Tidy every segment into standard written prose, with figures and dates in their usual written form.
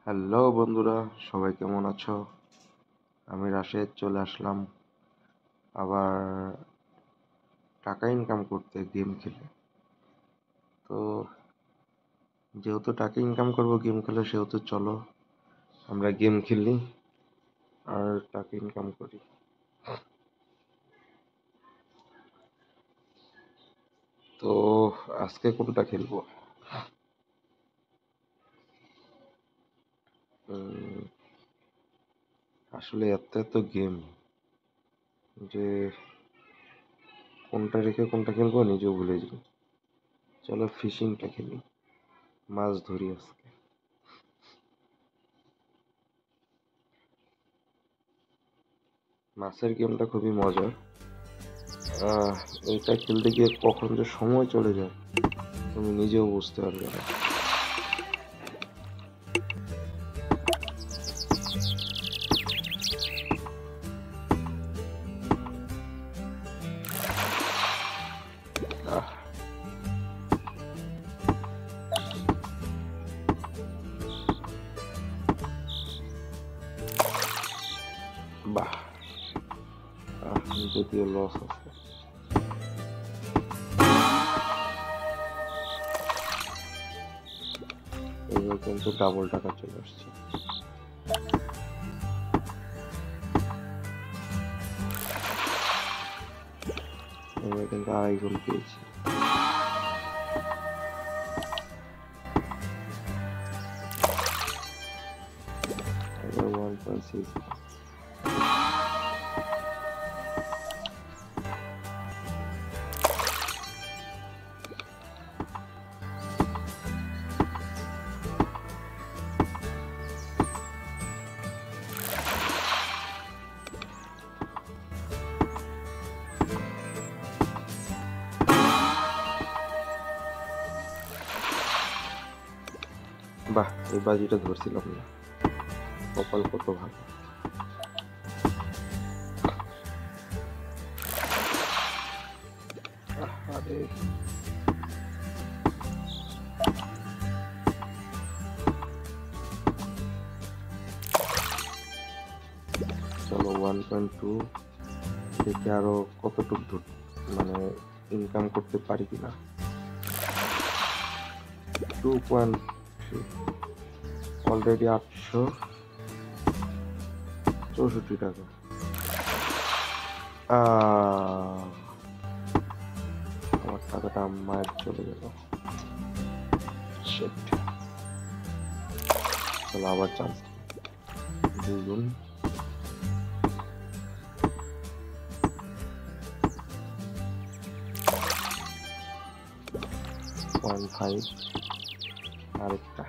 Hello বন্ধুরা, সবাই কেমন আছো? আমি রাশেদ চলে আসলাম আবার টাকা ইনকাম করতে গেম খেলে। তো যেহেতু টাকা ইনকাম করব গেম খেলে, সেহেতু চলো আমরা গেম খেলি আর টাকা ইনকাম করি। তো আজকে কোনটা খেলবো? উম, আসলে এত এত গেম যে কোনটা রেখে কোনটা খেলবো নিজেও ভুলে যাই। চলো ফিশিংটা খেলি, মাছ ধরি আজকে। মাছের গেমটা খুবই মজার। আহ এটা খেলতে গিয়ে কখন যে সময় চলে যায় তুমি নিজেও বুঝতে পারবে না। আহ, বাহ, যদিও লস আছে। এবার কিন্তু ডাবল টাকা চলে আসছে। এবার কিন্তু আড়াই গোল পেয়েছি। এবার 1.6। বাহ, এই বাজিটা ধরছিলাম না। কপাল কত ভালো। আরে চলো 1.2 দেখে আরো কতটুকু মানে ইনকাম করতে পারি কিনা। 2.3, অলরেডি 864 টাকা। আমার টাকাটা মায়ের চলে গেল। Shit. চলো আবার চান্স, দুগুণ। 0.5, আরেকটা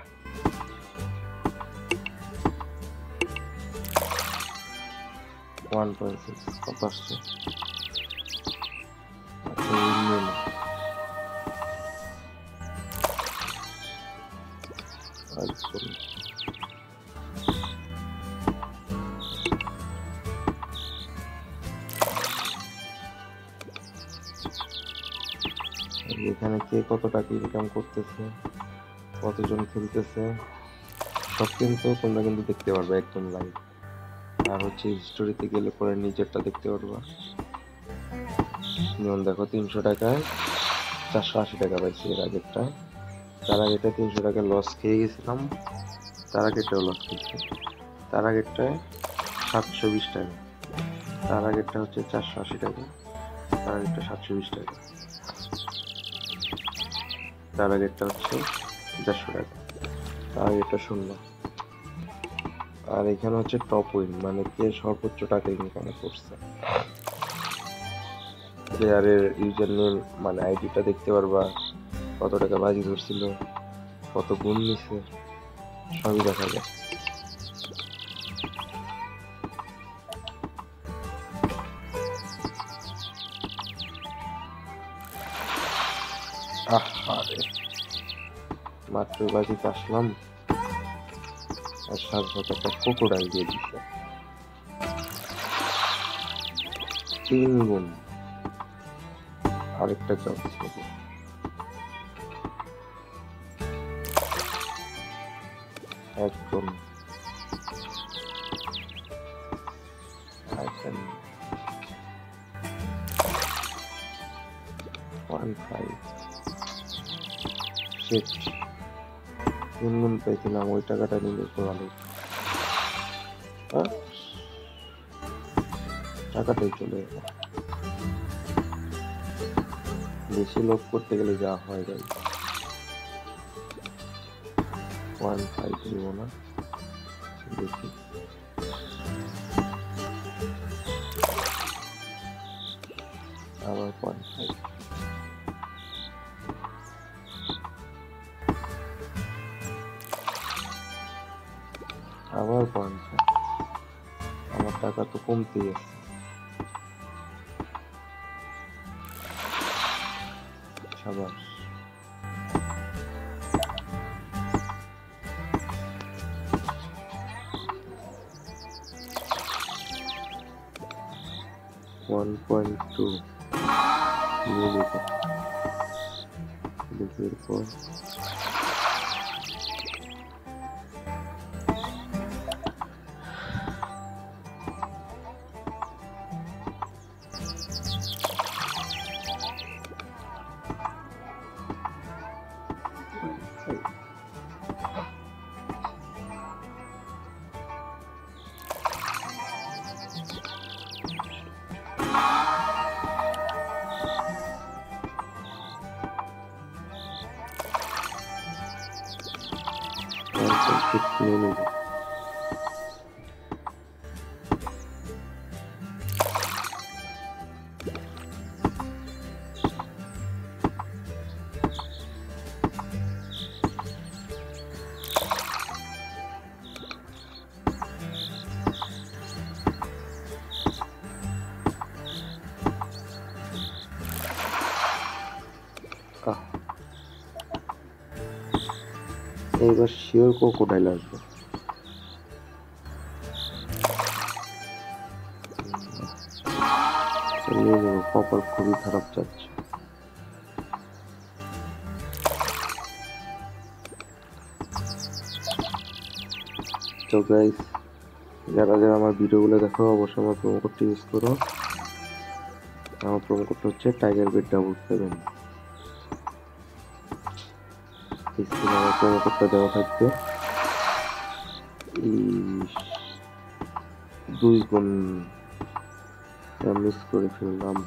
1.6। কত আসছে? আচ্ছা, ইউনিয়ন এখানে কে কত টাকা ইনকাম করতেছে, কতজন খেলতেছে, সব কিন্তু তোমরা কিন্তু দেখতে পারবে একদম লাইভ। আর হচ্ছে হিস্টোরিতে গেলে পরে নিজেরটা দেখতে পারবা। যেমন দেখো 300 টাকায় 480 টাকা পাইছি এর আগেরটা। তার আগেরটা 300 টাকা লস খেয়ে গেছিলাম, তার আগেরটাও লস খেয়েছি। তার আগেরটায় 720 টাকা, তার আগেরটা হচ্ছে 480 টাকা, তার আগেরটা 720 টাকা, তার আগেরটা হচ্ছে 150 টাকা, তার আগেরটা 0। আর এখানে হচ্ছে টপ উইন, মানে কে সর্বোচ্চ টাকা ইনকাম করছে। প্লেয়ারের ইউজার নেম মানে আইডিটা দেখতে পারবা, কত টাকা বাজি ধরছিল, কত গুণ নিছে, সবই দেখা যায়। আরে মাত্র বাজিতে আসলাম আর সাথে সাথে একটা ক্রোকোডাইল দিয়ে দিচ্ছে 3 গুণ। আরেকটা চান্স নেবো। একজন আছেন 1.5 শেষ গুনগুন পেয়েছিলাম, ওই টাকাটা নিলে তো ভালো। টাকাটাই চলে গেল। বেশি লোক করতে গেলে যা হয় যায়। 1.5 দিব না, দেখি আবার 0.5। আবার 0.5। আমার টাকা তো কমতেই আছে। সাবাস। $1.2 নিয়ে যেতে দেখি এরপর নিয়ে নেব। এইবার শিওর ক্রোকোডাইল আসবে। নিয়ে নেব, কপাল খুবই খারাপ যাচ্ছে। তো গাইস, যারা যারা আমার ভিডিওগুলো দেখো অবশ্যই আমার প্রোমো কোডটি ইউজ করো। আমার প্রোমো কোডটা হচ্ছে TigerBet77। স্ক্রিনে আমার প্রোমো কোডটা দেওয়া থাকবে। 2 গুণ মিস করে ফেললাম।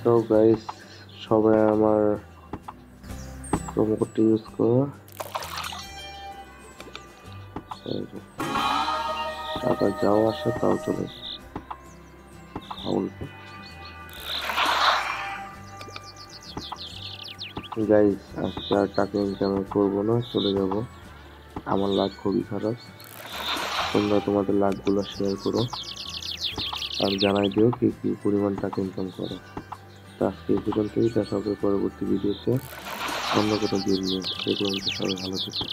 তো গাইস, সবাই আমার প্রোমো কোডটি ইউজ করো। টাকা যাও আসে তাও চলে গাইস। আজকে আর টাকা ইনকাম করবো না, চলে যাব। আমার লাক খুবই খারাপ। তোমরা তোমাদের লাকগুলো শেয়ার করো আর জানাই দিও কি কি পরিমাণ টাকা ইনকাম করো। আজকে এই পর্যন্তই, দেখা হবে পরবর্তী ভিডিওতে অন্য কোনো দিন নিয়ে। সে পর্যন্ত সবাই ভালো থেকো।